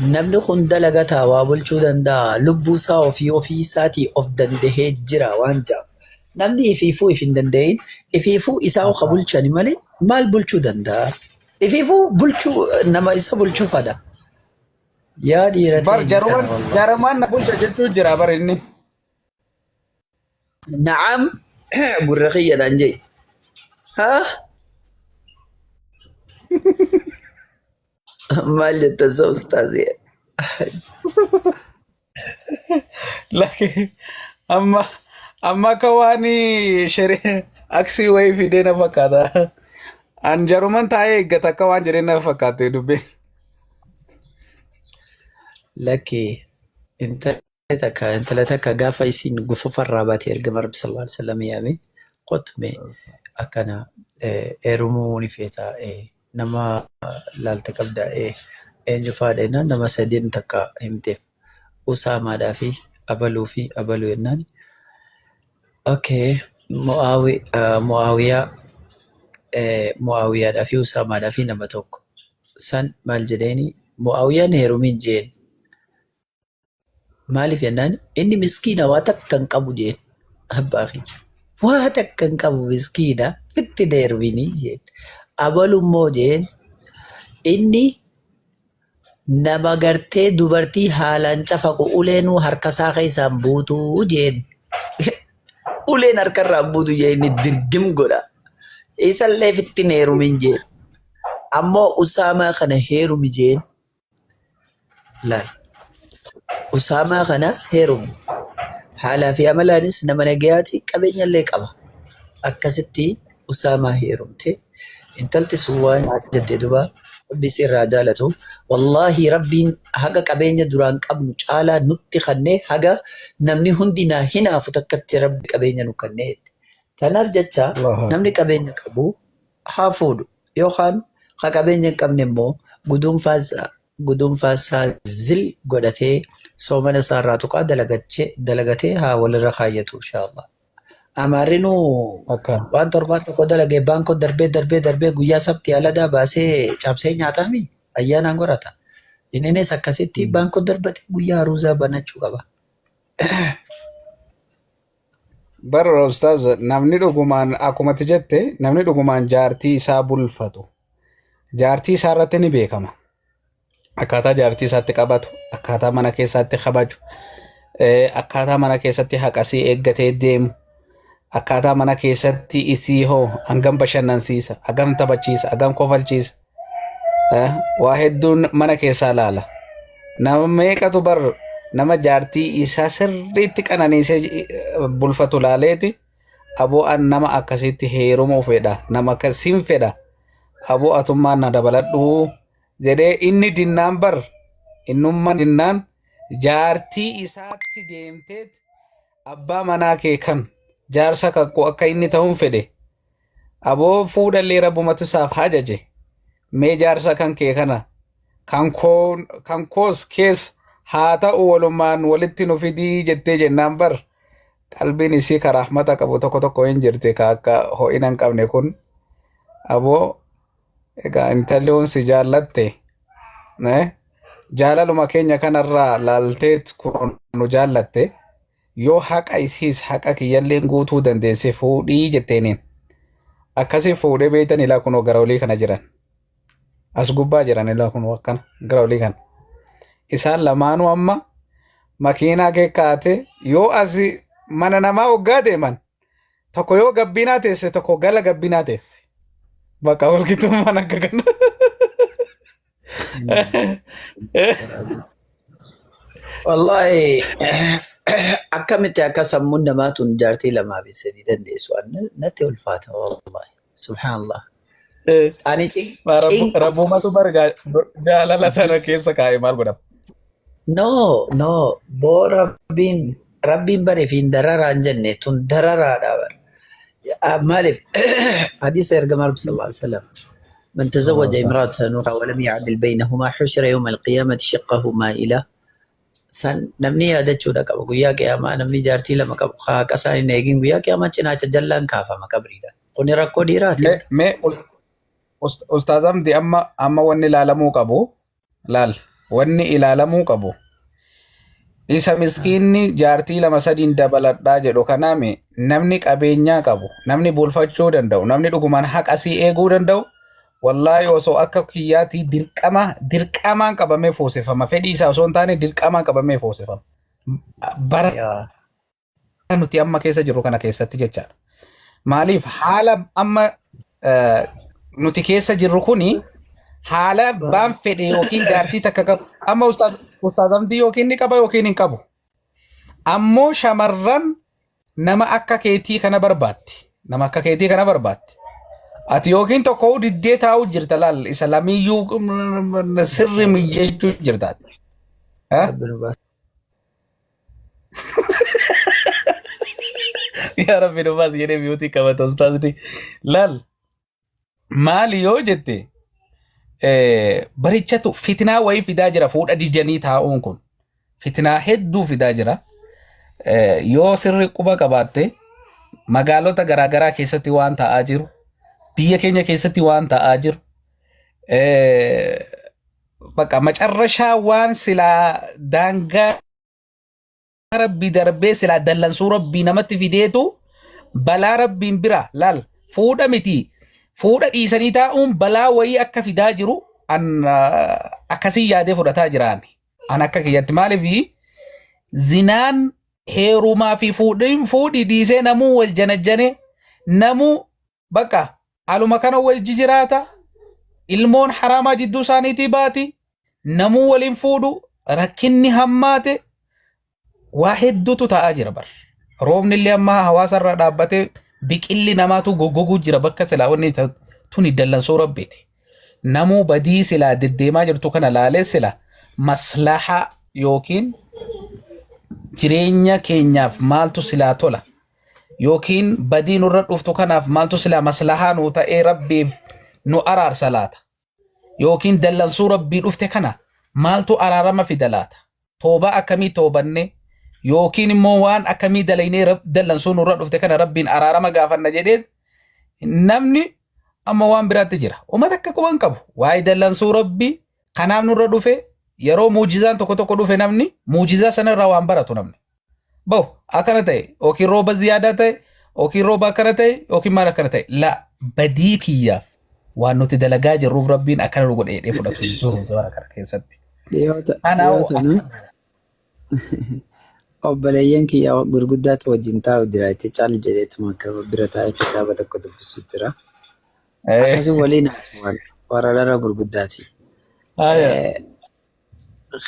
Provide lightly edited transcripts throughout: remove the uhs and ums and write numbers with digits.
namni kun dalagataa waa bulchuu danda'a. Lubbuu isaa ofii isaatii of dandahee jira waan ja'a. Namni ifiifuu if hin danda'in ifiifuu isaa oka bulchani malee maal bulchuu danda'a? Ifiifuu bulchuu nama isa bulchuu fada. Yaa dhiira Bar jaruman na bulcha jechuu jira bar inni. Na'am gurra kiyyaadhaan jee. Haa? Maal jettan sa ustaazee? Laki amma kawani shere aksi way fide na fakkaata. An jaruman taa'ee eeggata akka waan jedhee na fakkaate dubbe. Laki intala takka gaafa isin gufufarraa baatee ergama Rabbi sallallahu alaihi wasallam yaame qotume akkana eerumuu ni feeta nama laalta qabda eenyu faadha jennaan nama sadiin takka himteef Usaamaadhaa fi Abaluu jennaan. Okay, Mu'aawiyaadhaa fi Usaamaadhaa fi nama tokko. San maal jedheeni Mu'aawiyaan heerumin jeen. Maaliif jennaan inni miskiina waa takka hin qabu jeen. Abbaa fi waa takka hin qabu miskiina itti heeruminii jeen. Abaluu immoo jeen inni nama gartee dubartii haalaan cafaqu uleenuu harkasaa keessaan buutuu jeen. Uleen harkarraan buutu jeen inni dirgim godha. Isallee fitti heerumin jeen. Ammoo Usaamaa kana heerumi jeen. Laal. Usaamaa kana heerumi. Haalaa fi amalaanis nama nagayaati qabeenyallee qaba. Akkasitti Usaamaa heerumte. Intalti sun waan jette duba Rabbi sirraa jaalatu. Wallaahi Rabbiin haga qabeenya duraan qabnu caalaa nutti kannee haga namni hundinaa hinaafu takkatti Rabbi qabeenya nu kannee. Kanaaf jecha namni qabeenya qabu haa fuudhu yookaan haa qabeenya hin qabne immoo guduunfaasaa zil godhatee soomana isaarraa tuqaa dalagatee haa walirra kaayyatu inshaallah. Amaarrinuu waan torbaan tokko dalagee baankoo darbee guyyaa sabti aladaa baasee cabsee nyaatami ayyaanaan gorata. Innis akkasitti baankoo darbate guyyaa haruusaa banachuu qaba. Bara ustaaz namni dhugumaan akkumatti jette namni dhugumaan jaartii isaa bulfatu. Jaartii isaa irratti ni beekama. Akkaataa jaartii isaatti qabatu, akkaataa mana keessatti kabaju, akkaataa mana keessatti haqasii eeggatee deemu. Akkaataa mana keessatti isii hoo hangam bashannansiisa, hagam taphachiisa, hagam kofalchiisa. Waa hedduun mana keessaa laala. Nama meeqatu bar nama jaartii isaa sirriitti qananiisee bulfatu laaleeti aboo an nama akkasitti heerumuu fedha, nama akkasiin fedha. Aboo atummaan na dabaladhu jedhee inni dinnaan bar innummaan dinnaan jaartii isaatti deemteet abbaa manaa kee kan jaarsa kakku akka inni ta'uun fedhe aboo fuudhallee rabbumatu isaaf hajaje mee jaarsa kan kee kana kan koos kees haa ta'u walumaan walitti nu fidii jettee jennaan bar qalbiin isii karaa rahmata qabu tokko hin jirte ka akka ho'ina hin qabne kun aboo egaa intalli si jaallatte jaalaluma keenya kanarraa laalteet kun nu jaallatte yoo haqa isiis haqa kiyyalleen guutuu dandeesse fuudhii jetteeniin akkasii fuudhee beeytan ilaa kunoo gara olii kana jiran as gubbaa jiran ilaa kunoo akkana gara olii kana isaan lamaanuu amma makiinaa kee kaate yoo asi mana namaa hoggaa deeman tokko yoo gabbinaa teesse tokko gala gabbinaa teesse bakka walqixxummaan akka kana. Wallahi akkamitti akka sammuun namaa tun jaartii lamaa fi sadii dandeessu natti ulfaata wallahi subhaanallah. Ani rabbumatu barga jaalala sana keessa kaa'e maal godhama? No boo rabbiin bare fi dararaan jenne tun dararaadha. مالك حديث يرجم النبي صلى الله عليه وسلم من تزوج امرأة نورا ولم يعدل بينهما حشر يوم القيامة شقه مائلة san namni yaadachuu dha qaba guyyaa qiyaamaa namni jaartii lama qabu haa qasaan hin eegin guyyaa qiyaamaa cinaacha jallaan kaafama qabriidha kuni rakkoo dhiiraati. Mee ustaazamti amma wanni ilaalamuu qabu laal wanni ilaalamuu qabu isa miskiinni jaartii lama sadiin dabaladhaa jedhu kanaame namni qabeenyaa qabu namni bulfachuu danda'u namni dhugumaan haqasii eeguu danda'u wallaahi osoo akka kiyyaatii dirqamaan qabamee foosifama fedhii isaa osoo hin taane dirqamaan qabamee foosifama bara nuti amma keessa jirru kana keessatti jechaadha. Maaliif haala amma nuti keessa jirru kuni haala baan fedhe yookiin jaartii takka qabu amma ustaazamtii yookiin ni qaba yookiin hin qabu. Ammoo shamarran nama akka keetii kana barbaatti. Nama akka keetii kana barbaatti. Ati yookiin tokko diddee taa'u jirta laal isa lamiyyuu sirri mijeechuu jirtaati. Yaa Rabbi nufaas jedhee biyyooti qabata ustaazni. Laal maali yoo jette barichatu fitnaa wayii fidaa jira fuudha dijanii taa'uun kun. Fitnaa hedduu fidaa jira. Yoo sirri quba qabaatte magaalota garaagaraa keessatti waan ta'aa jiru. Biyya keenya keessatti waan ta'aa jiru. Bakka macarrashaa waan silaa daangaa rabbii darbee silaa dallansuu rabbii namatti fideetu balaa rabbiin bira laal fuudha miti. Fuudha dhiisanii taa'uun balaa wayii akka fidaa jiru akkasii yaadee fudhataa jiraan. An akka kiyyatti maaliif zinaan heerumaa fi fuudhii dhiisee namuu wal janajjane namuu bakka aluma kana wal jijiraata ilmoon haraamaa jidduu isaaniitii baati namuu waliin fuudhu rakkinni hammaate waa hedduutu ta'aa jira bar. Roobni illee amma hawaasa irraa dhaabbatee biqilli namaatu goggoguu jira bakka silaa wanni tuni dallansuu rabbeeti. Namuu badii silaa deddeemaa jirtu kana laalee sila maslahaa yookiin jireenya keenyaaf maaltu silaa tola yookiin badii nurra dhuftu kanaaf maaltu silaa maslahaa nuu ta'ee rabbiif nu araarsa laata yookiin dallansuu rabbii dhufte kana maaltu araarama fida laata toobaa akkamii toobanne yookiin immoo waan akkamii dalaynee dallansuu nurra dhufte kana rabbiin araarama gaafanna jedhee namni amma waan biraatti jira. Uummata akka quban qabu waa'ee dallansuu rabbii kanaaf nurra dhufe yeroo muujizaan tokko dhufe namni muujizaa sanarraa waan baratu namni. Bahu akkana ta'e yookiin rooba ziyaadaa ta'e yookiin rooba akkana ta'e yookiin maal akkana ta'e la badii kiyyaaf waan nuti dalagaa jirruuf rabbiin akkana nu godhee fudhatu jiru bara kana keessatti. Obboleeyyan kiyya gurguddaatu wajjin taa'u jira itti caali jedheetuma akka bira taa'ee kitaaba tokko dubbisu jira. Akkasuma waliin haasawaan waraanarra gurguddaati.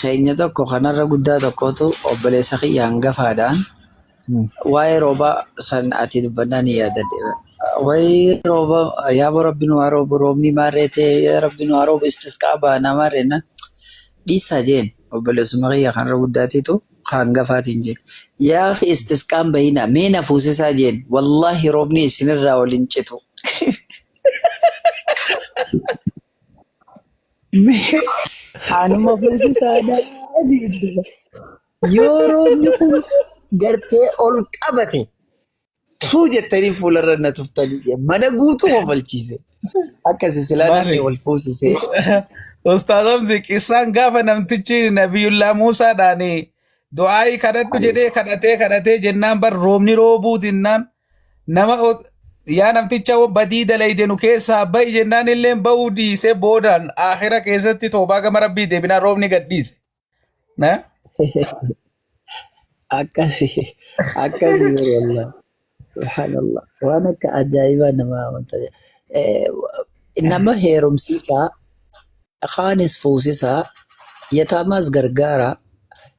Keenya tokko kanarra guddaa tokkotu obboleessa kiyya hangafaadhaan waa'ee rooba san ati dubbannaa ni yaadadhe. Waa'ee rooba yaaboo rabbiin waa roobu roobni maarreetee rabbiin waa roobu istisqaa baanaa maarreenna dhiisaa jeen obboleessuma kiyya kanarra guddaatitu hangafaatiin jeen. Yaa fi istisqaan bahina mee na fuusisaa jeen wallaahi roobni isinirraa waliin citu. Anuma fuusisaadhaa jiidduba. Yoo roobni kun gartee ol qabate tuu jettanii fuularra na tuftanii mana guutuu hofalchiise. Akkasi silaa namni wal fuusisee. Ustaazamti qissaan gaafa namtichi Nabiyullaa Muusaadhaanii du'aayii kadhadhu jedhee kadhatee jennaan bar roobni roobuu dinnaan nama yaa namticha badii dalayde nu keessaa ba'i jennaan illee ba'uu dhiisee boodaan aakhira keessatti toobaa gama rabbii deebinaan roobni gadhiise. Akkasi wallah. Subhanallah. Waan akka ajaa'ibaa nama amantaa. Nama heerumsiisaa kaanis fuusisaa yataamaas gargaara.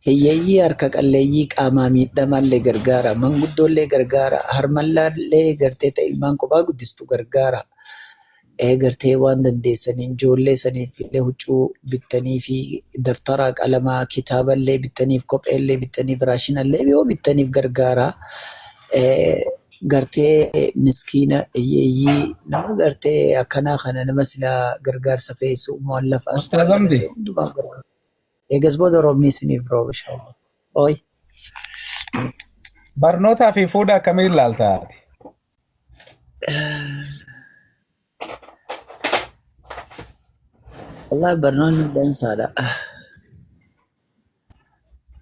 Hiyyeeyyii harka qalleeyyii qaamaa miidhamallee gargaara. Manguddoollee gargaara. Harmallaallee gartee ta'e ilmaan kophaa guddistu gargaara. Gartee waan dandeessaniin ijoollee saniif illee huccuu bittanii fi daftara qalamaa kitaaballee bittaniif kopheellee bittaniif raashinallee yoo bittaniif gargaara. Gartee miskiina hiyyeeyyii nama gartee akkanaa kana nama silaa gargaarsa fe'isu mu'allafaas ta'e hundumaaf gargaara. Eegas booda roobni isiniif rooba inshallah. Oy. Barnootaa fi fuudha akkamiin ilaalta? Wallahi barnoonni dansaadha.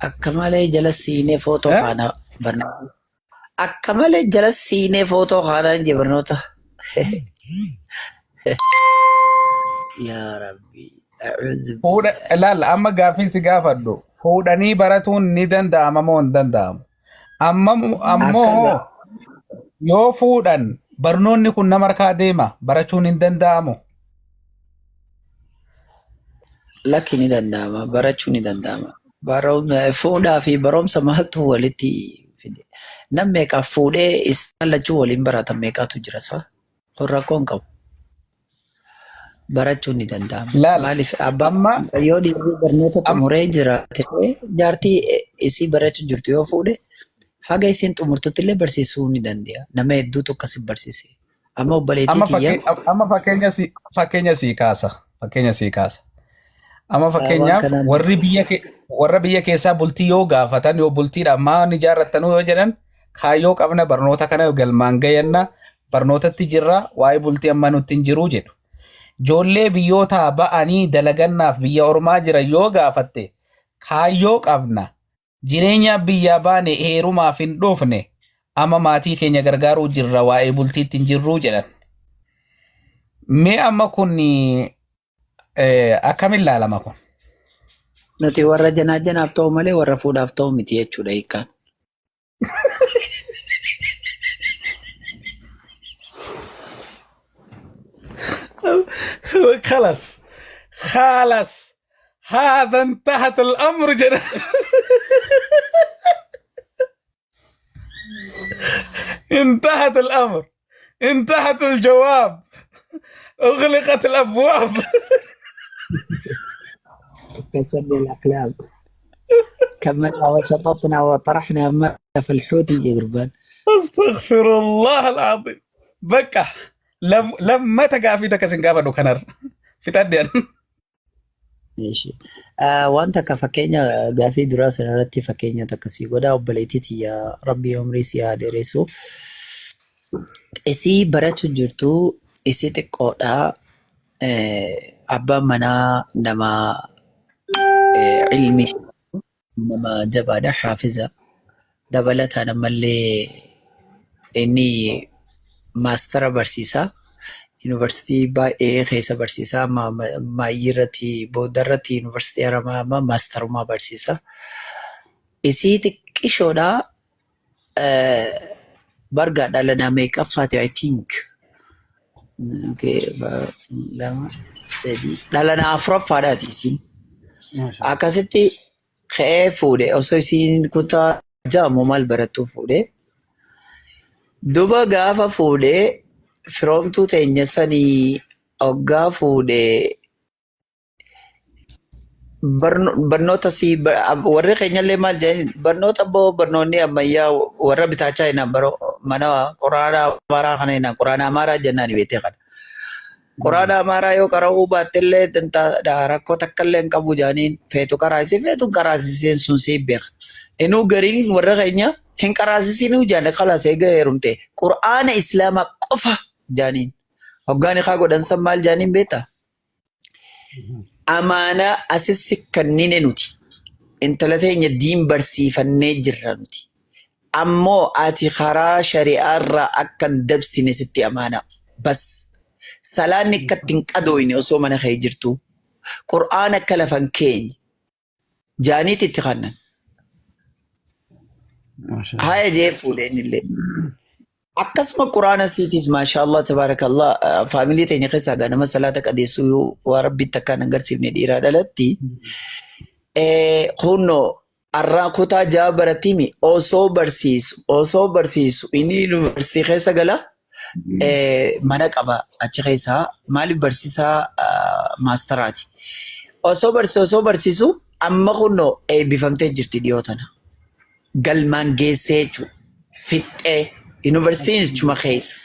akka malee jala siinee footoo Eh? kaana barnoota. Akka malee jala siinee footoo kaanaa hin barnoota. Yaa Rabbi. A'uudhu Fuudha billah. ilaalla amma gaaffii si gaafadhu. Fuudhanii baratuun ni danda'ama moo hin danda'amu? Akka Ammoo yoo fuudhan barnoonni kun nama harkaa deema barachuun hin danda'amu. lakki ni danda'ama. Barachuu ni danda'ama. Fuudhaa fi barumsa maaltu walitti fide? Nam meeqaaf fuudhee isaan lachuu waliin baratan meeqaatu jira isaa? Kun rakkoon qabu. Barachuun ni danda'ama. Laala Maaliif abbaan amma yoo dhiirri barnoota am- xumuree jiraate jaartii isii barachuu jirtu yoo fuudhe haga isiin xumurtutti illee barsiisuu ni danda'a. Nama hedduutu akkasi barsiise. Amma obboleettii amma tiyya amma fakkeenya sii kaasa. Fakkeenya sii kaasa. Amma waan fakkeenyaaf kanaan warra biyya keessaa bultii yoo gaafatan yoo bultiidhaan maan ijaarrattanuu yoo jedhan kaayyoo qabna barnoota kana galmaan gayanna barnootatti jirra waa'ee bultii amma nutti hin jiruu jedhu. Ijoollee biyyootaa ba'anii dalagannaaf biyya ormaa jiran yoo gaafatte kaayyoo qabna jireenya biyyaa baane heerumaaf hin dhoofne amma maatii keenya gargaaruu jirra waa'ee bultiitti hin jirruu jedhan. Mee amma kun akkamiin ilaalama kun? nuti warra janaajanaaf ta'u malee warra fuudhaaf ta'u miti jechuudha hiikkaan. خلاص خلاص هذا انتهت الأمر جدا انتهت الأمر انتهت الجواب أغلقت الأبواب كسبنا الأقلام كملنا وشططنا وطرحنا ما في الحوت الجربان. أستغفر الله العظيم بكى لما تقع في دكا قافة كنر في تدين ماشي. وانت كفكينيا غافي دراسة نرتي فكينيا تكسي ودا وبليتي يا ربي عمري سي دريسو اسي براتو جرتو اسي تقودا أبا منا نما علمي نما جبادة حافظة دبلتها نما اللي إني ماستر برسيسا يونيفرسيتي باay'ee keessa barsiisaa maayyii irratti booda irratti yuunivarsiitii Haramaa maastarummaa barsiisa. Isii xiqqishoodhaa barga dhala namaa meeqaffaati I think lama sadii dhala namaa afuraffaadhaati isiin. Akkasitti ka'ee fuudhe osoo isiin kutaa ja'amu maal barattuu fuudhe duba gaafa fuudhee firoomtuu teenya sanii hoggaa fuudhee barnoota si warri keenyallee maal jedhani barnoota barnoonni ammayyaa warra bitaachaa hinaan mana quraana amaaraa kana hinaan quraana amaaraa jennaan beekte kana. Quraana amaaraa yoo qara'uu baattellee rakkoo takkallee hin qabu jedhaniin feetu qaraasii feetuun qaraasiseen sun siif beeka. Inuu gariin warra keenya hin qaraasisinuu jedhani khalaas eega heerumte quraana islaamaa qofa jedhaniin. Hoggaan ikaa godhansan maal jedhaniin beektaa? Amaanaa asisi kannine nuti intala teenya diin barsiifannee jirra nuti. Ammoo ati karaa shari'aarraa akkan dabsine sitti amaanaa. Bas salaanni akkatti hin qadooyne osoo mana kee jirtu. Qur'aan akka lafan keenya jaaniit itti kannan. Haya jee fuudheen illee. Akkasuma quraana siitis maashaallah tabaarakallah faamilii teenya keessaa ganama salaata qadeessuu waa rabbitti akkaan agarsiifne dhiiraa dhalatti kunoo arraa kutaa ja'a baratimi osoo barsiisu inni yuunivarsiitii keessa gala mana qaba achi keessaa maaliif barsiisaa maastaraati. Osoo barsiisu amma kunoo eebbifamtee jirti dhiyootana galmaan geessee jechuudha fixxee. Yuunivarsiitiin jechuma keessa.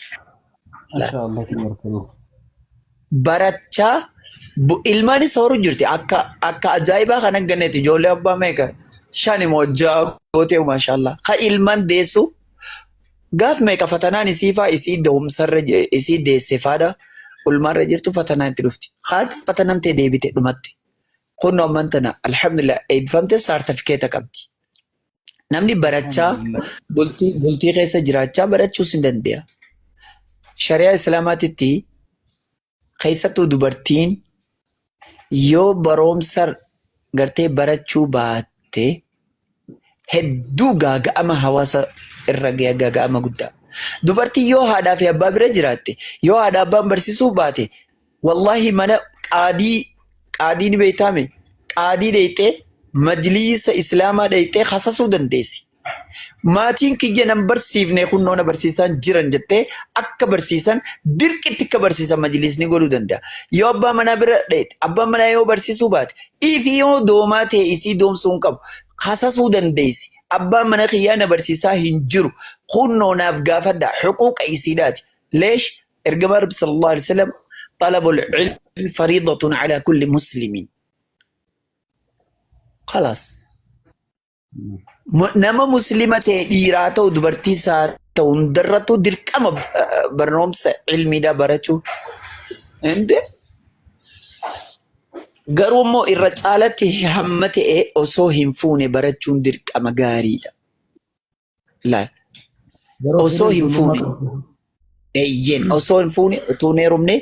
Barachaa ilmaanis horuu jirti akka ajaa'ibaa kan agganeeti ijoollee abbaa meeqa 5 moo 6 gootee maashaallah. Ka ilmaan deessu gaaf meeqa fatanaan isiifaa isii da'umsarra isii deessefaadha ulmaarra jirtu fatanaan itti dhufti. Haati fatanamtee deebite dhumatti. Kunoo amantana alhamdulillah eebbifamte saartifikeeta qabdi. Namni barachaa bultii keessa jiraachaa barachuus hin danda'a. Shari'aa Islaamaatitti keessattuu dubartiin yoo barumsa gartee barachuu baatte hedduu gaaga'ama hawaasa irra ga'e gaaga'ama guddaa. Dubartiin yoo haadhaa fi abbaa bira jiraatte yoo haadha abbaan barsiisuu baate wallahi mana qaadii ni beektame qaadii dheeyxee majliisa islaamaa dheeyxee hasasuu dandeessi. Maatiin kiyya nan barsiifne kunnoona barsiisan jiran jettee akka barsiisan dirqitti akka barsiisan majlisni godhuu danda'a. Yoo abbaa manaa bira dheeyte abbaan manaa yoo barsiisuu baate ifi yoo doomaa ta'e isii doomsuu hin qabu hasasuu dandeessi. Abbaan mana kiyyaa na barsiisaa hin jiru kunnoonaaf gaafadha xuquuqa isiidhaati. Leesh ergamaa Rabbi sallallahu alaihi wasallam talabul ilmi fariidatun ala kulli muslimin. Khalaas. Nama muslima ta'e dhiiraa ta'u dubartii isaa ta'u hundarrattu dirqama barnoomsa ilmiidhaa barachuu. Garuu immoo irra caalatti hamma ta'e osoo hin fuune barachuun dirqama gaariidha. Laal. Osoo hin fuune. Eeyyeen osoo hin fuune utuu hin heerumne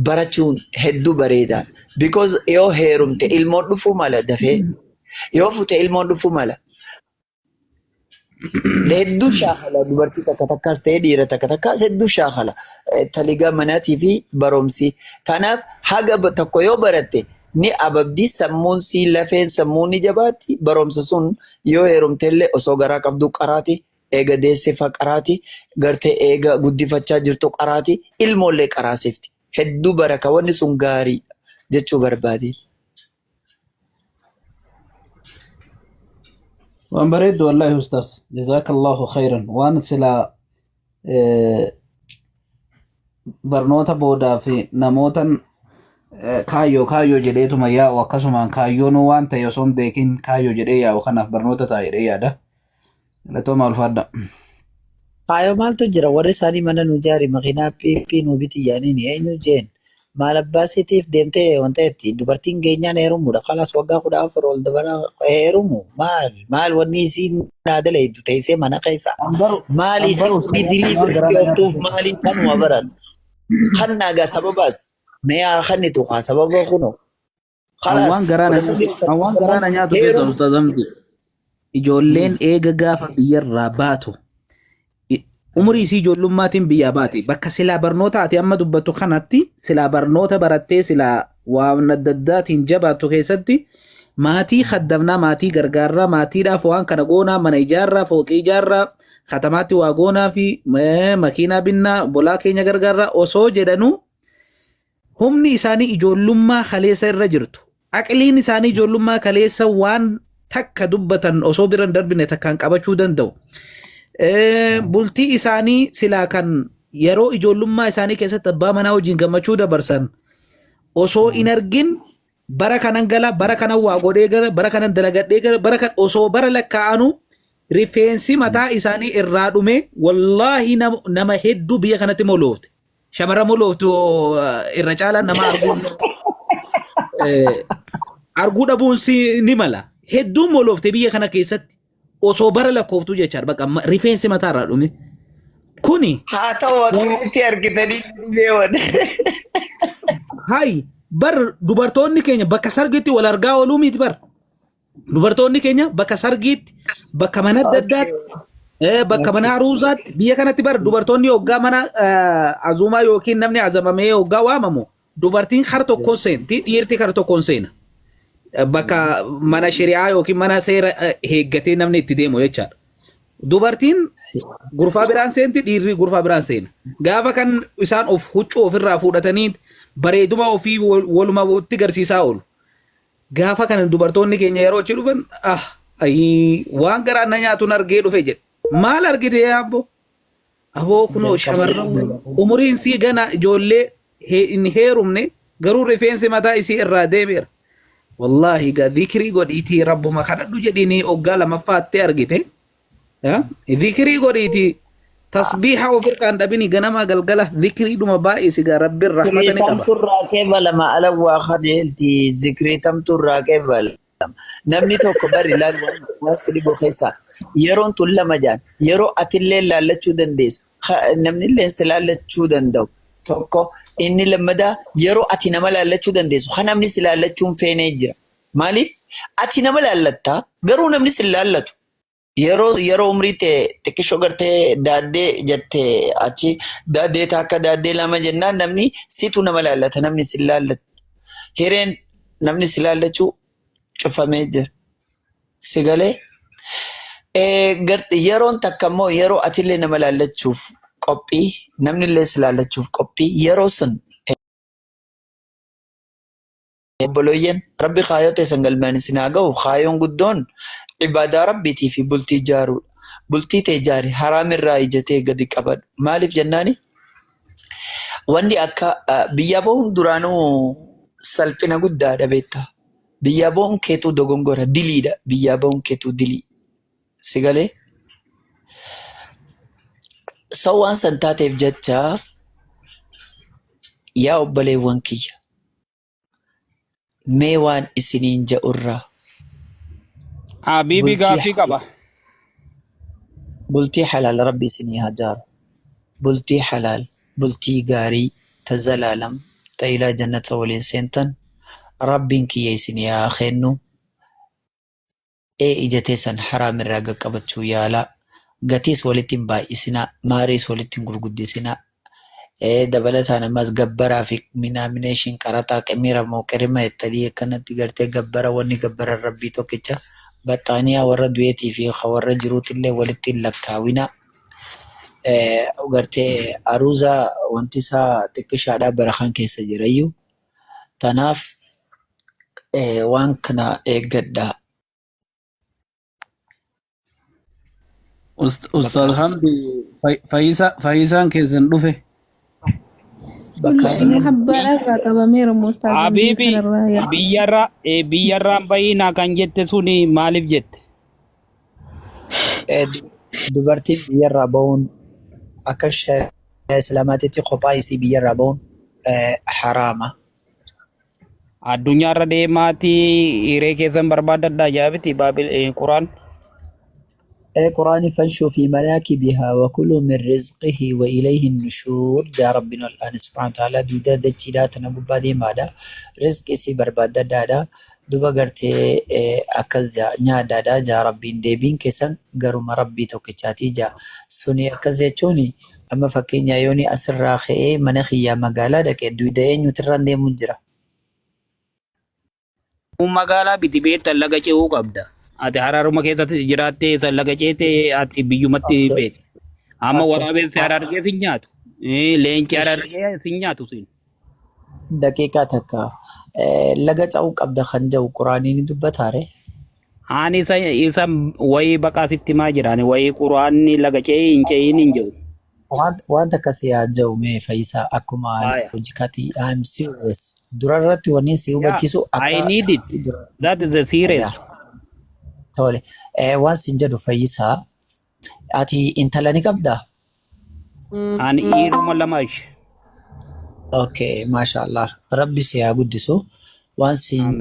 barachuun hedduu bareedaa. Because yoo heerumte ilmoon dhufuu mala dafee. Yoo fute ilmoon dhufuu mala. Hedduu shaakala dubartii takka takkaas ta'ee dhiira takka takkaas hedduu shaakala. Taligaa manaatii fi barumsi. Kanaaf haga tokko yoo baratte ni ababdii sammuun si lafeen sammuun ni jabaatti barumsa sun yoo heerumte illee osoo garaa qabduu qaraati eega deessefa qaraati gartee eega guddifachaa jirtu qaraati ilmoollee qaraasifti. Hedduu baraka wanni sun gaarii jechuu barbaade. waan bareedu wallahi ustaas jazakallahu khairan waan sila barnoota boodaa fi namootan kaayyoo jedheetuma yaa'u akkasumaan kaayyoon waan ta'e osoo hin beekin kaayyoo jedhee yaa'u kanaaf barnoota ta'a jedhee yaada. Galatooma ulfaadha. Kaayyoo maaltu jira warri isaanii mana nu jaari makiinaa piippii nu biti yaaniin eenyu jeen maal abbaasiitiif deemtee wanta itti dubartiin geenyaan heerumuudha. Khalaas waggaa 14 ol dabara heerumu maal wanni isiin naadala hedduu teessee mana keessa maal isiin diliivirtii ooftuuf maalii kanuma baran kan naagaa sababaas meeyaa kannitu kaa sababa kuno. Awwaan garaana nyaatu keessa ustaazamti ijoolleen eega gaafa biyyarraa baatu umurii isii ijoollummaatiin biyyaa baate bakka silaa barnoota ati amma dubbattu kanatti silaa barnoota barattee silaa waan adda addaatiin jabaattu keessatti maatii khaddamnaa maatii gargaarraa maatiidhaaf waan kana goonaa mana ijaarraa fooqii ijaarraa katamaatti waa goonaa fi makiinaa binnaa bolaa keenya gargaarraa osoo jedhanuu humni isaanii ijoollummaa kaleessa irra jirtu aqliin isaanii ijoollummaa kaleessa waan takka dubbatan osoo biran darbine takkaan qabachuu danda'u. Bultii isaanii silaa kan yeroo ijoollummaa isaanii keessatti abbaa manaa wajjin gammachuu dabarsan osoo in argin bara kanan gala bara kanan waa godhee gara bara kanan dalagadhee gara bara kan osoo bara lakkaa'anu rifeensi mataa isaanii irraa dhume wallaahi nama hedduu biyya kanatti moloofte shamara molooftu irra caalaa nama arguu dhabuun ni mala hedduu moloofte biyya kana keessatti osoo bara lakkooftuu jechaadha bakka rifeensi mataa irraa dhume kuni haa ta'u akkamitti argitanii deeman. Hai bar dubartoonni keenya bakka sargiitti wal argaa ooluu miti bar dubartoonni keenya bakka sargiitti bakka mana adda addaatti bakka mana aruusaatti biyya kanatti bar dubartoonni hoggaa mana azuumaa yookiin namni azamamee hoggaa waamamu dubartiin har tokkoon seenti dhiirti har tokkoon seena. Bakka mana shari'aa yookiin mana seera heeggatee namni itti deemu jechaadha. Dubartiin gurfaa biraan seenti dhiirri gurfaa biraan seena. Gaafa kan isaan of huccuu ofirraa fuudhatanii bareeduma ofii walumatti garsiisaa oolu. Gaafa kan dubartoonni keenya yeroo achi dhufan waan garaan na nyaatuun argee dhufe jedhe. Maal argite yaabbo? Aboo kunoo shamarran umuriin sii gana ijoollee hin heerumne garuu rifeensi mataa isii irraa deemeera. Wallahi ga dhikrii godhiitii rabbuma kadhadhu jedhini oggaa lamaffaatti argite dhikrii godhiitii tasbiiha ofir kan dhabini ganama galgala dhikrii dhuma baay'isi gaa rabbiin rahmata ni qaba. Zikriitamtu irraa qeebalama alawwaa qajeelti. Zikriitamtu irraa qeebalama. Namni tokko bari laal waan si dhibu keessa yeroon tun lama jaan yeroo atillee laallachuu dandeessu namni illee si laallachuu danda'u tokko inni lammadaa yeroo ati nama laallachuu dandeessu kan namni si laallachuun feenee jira. Maaliif ati nama laallattaa garuu namni si laallatu. Yeroo umrii ta'e xiqqishoo gartee daaddee jettee achi daaddee takka daaddee lama jennaan namni situ nama laallata namni si laallatu. Hireen namni si laallachuu cufamee jira. Si galee yeroon takka immoo yeroo atillee nama laallachuuf qophii namni illee si laallachuuf qophii yeroo sun obboloyyan rabbi kaayoo teessan galmaan isin haa ga'u kaayoon guddoon ibadaa rabbiitii fi bultii ijaaruudha. Bultii ta'e ijaari haraamirraa ijatee gadi qabadhu. Maaliif jennaani? Wanni akka biyya bahuun duraanuu salphina guddaadha beektaa. Biyya bahuun keetuu dogongora diliidha. Biyya bahuun keetuu dilii. Si galee? Waan san taateef jecha yaa obboleewwan kiyya. Mee waan isiniin ja'urraa. Habibi gaaffii qaba. Bultii halaal rabbi isinii haa jaaru. Bultii halaal, bultii gaarii, ta zalaalam, ta ilaa jannata waliin seentan rabbiin kiyya isinii haa kennu. Ijatee san haraamirraa qaqqabachuu yaalaa. Gatiis walitti hin baay'isinaa, maariis walitti hin gurguddisinaa. Dabalataan ammas gabbaraa fi minaamination qaraxaa qimira moo qirima jettanii akkanatti gartee gabbara wanni gabbara rabbii tokkicha baxxaaniyaa warra du'eetii fi warra jiruutillee walitti hin lakkaawina. Gartee aruuza wanti isaa xiqqishaadhaa bara kan keessa jirayyuu. Tanaaf waan kana eeggadhaa. Ustaaz Hamdi fayyisaan keessan dhufe. Habibi biyyarraan bahiinaa kan jette suni maaliif jette? Dubartiin biyyarraa bahuun akka islaamaatitti kophaa isii biyyarraa bahuun haraama. Addunyaarra deemaatii hiree keessan barbaadadhaa jaabiti Quraan. القرآن فانشوا في مناكبها وكلوا من رزقه وإليه النشور جاء ربنا الآن سبحانه وتعالى دودا دجيلات نقول بعدين ماذا رزق إسي برباد دادا دوبا قرتي أكل جا نيا دادا جاء ربين ديبين كيسان قرم ربي توكيشاتي جا سوني أكل زيتوني أما فكين يوني أسر راخي منخي يا مقالة دك دودا نيوتران دي مجرى Magaalaa biti beektan laga ce'uu qabda. Ati haraaruma keessatti jiraattee isa laga ceetee ati biyyumatti beekte. Amma waraabessi haraargee sin nyaatu. Leenci haraargee sin nyaatu sin. Daqiiqaa takka laga ce'uu qabda kan jedhu quraaniin dubbataare. Ani isa wayii baqaa sitti maa jiraani wayii quraanni laga ce'ee hin ce'iin hin jedhu. Wanta akkasii haa jedhu mee Fayyisaa akkuma hojikaati I'm serious. Durarratti wanni si hubachiisu akka. I need it. That is the serious. Tole waan sin jedhu Fayyisaa ati intala ni qabdaa? Ani dhiiruma lamaash. Okay, mashallah. Rabbi si haa guddisu. Waan sin